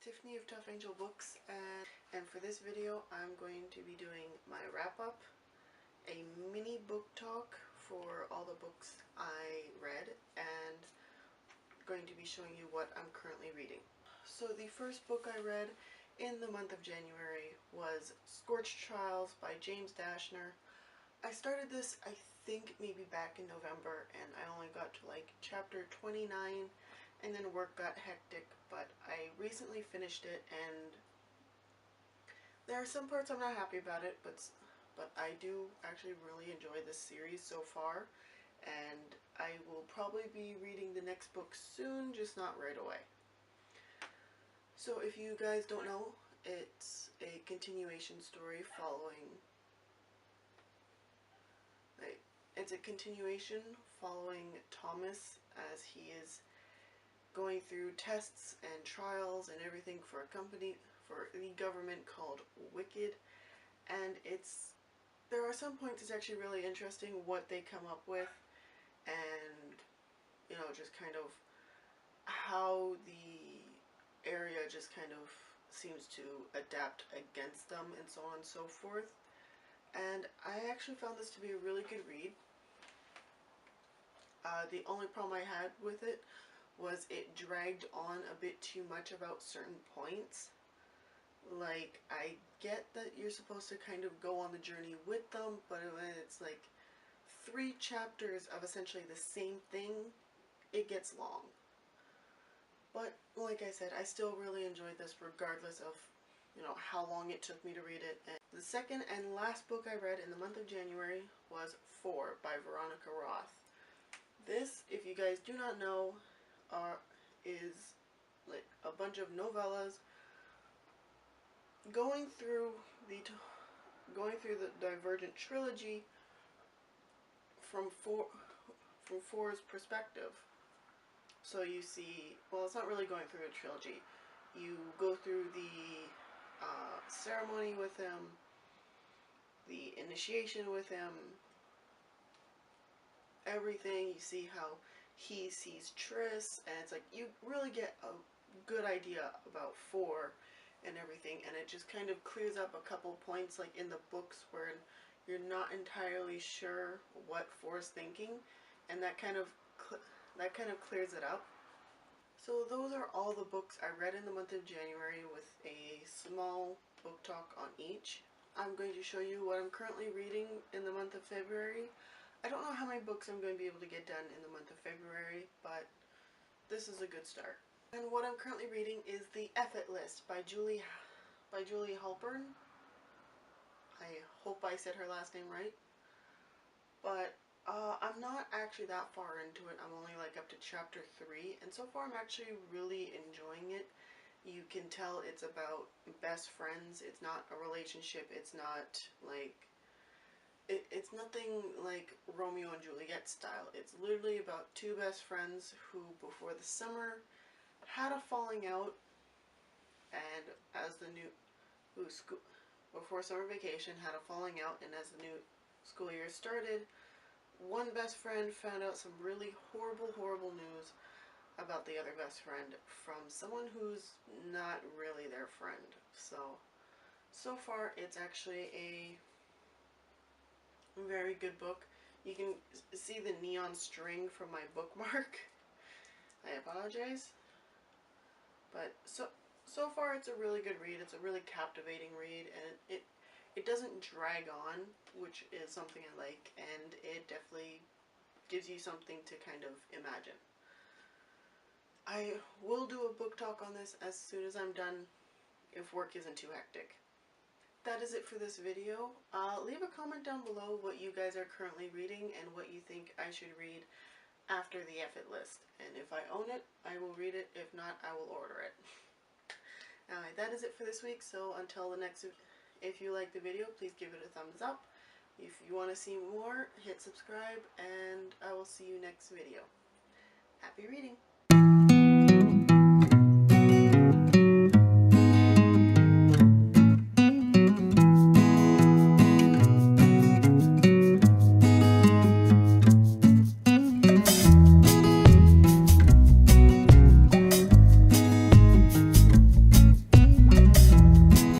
Tiffany of Tough Angel Books, and for this video I'm going to be doing my wrap-up, a mini book talk for all the books I read, and going to be showing you what I'm currently reading. So the first book I read in the month of January was Scorch Trials by James Dashner. I started this, I think, maybe back in November, and I only got to like chapter 29, and then work got hectic, but I recently finished it, and there are some parts I'm not happy about it, but I do actually really enjoy this series so far, and I will probably be reading the next book soon, just not right away. So if you guys don't know, it's a continuation story following Thomas as he is going through tests and trials and everything for the government called Wicked, and there are some points it's actually really interesting what they come up with, and you know, just kind of how the area just kind of seems to adapt against them and so on and so forth. And I actually found this to be a really good read. The only problem I had with it was it dragged on a bit too much about certain points. Like, I get that you're supposed to kind of go on the journey with them, but when it's like 3 chapters of essentially the same thing, it gets long. But like I said, I still really enjoyed this regardless of, you know, how long it took me to read it. And the second and last book I read in the month of January was 4 by Veronica Roth. This, if you guys do not know, is like a bunch of novellas going through the Divergent trilogy from Four's perspective. So you see, well, it's not really going through a trilogy. You go through the ceremony with him, the initiation with him, everything. You see how he sees Triss, and it's like you really get a good idea about Four and everything, and it just kind of clears up a couple points like in the books where you're not entirely sure what Four's thinking, and that kind of clears it up. So those are all the books I read in the month of January, with a small book talk on each. I'm going to show you what I'm currently reading in the month of February. I don't know how many books I'm going to be able to get done in the month of February, but this is a good start. And what I'm currently reading is The Effort List by Julie Halpern. I hope I said her last name right. But I'm not actually that far into it. I'm only like up to chapter 3, and so far I'm actually really enjoying it. You can tell it's about best friends. It's not a relationship. It's not like it's nothing like Romeo and Juliet style. It's literally about 2 best friends who before the summer had a falling out, and before summer vacation had a falling out, and as the new school year started, one best friend found out some really horrible news about the other best friend from someone who's not really their friend. So far it's actually a very good book. You can see the neon string from my bookmark. I apologize. But so far it's a really good read. It's a really captivating read, and it doesn't drag on, which is something I like, and it definitely gives you something to kind of imagine. I will do a book talk on this as soon as I'm done, if work isn't too hectic. That is it for this video. Leave a comment down below what you guys are currently reading and what you think I should read after The Effort List. And if I own it, I will read it. If not, I will order it. Alright, that is it for this week. So until the next, if you like the video, please give it a thumbs up. If you want to see more, hit subscribe, and I will see you next video. Happy reading!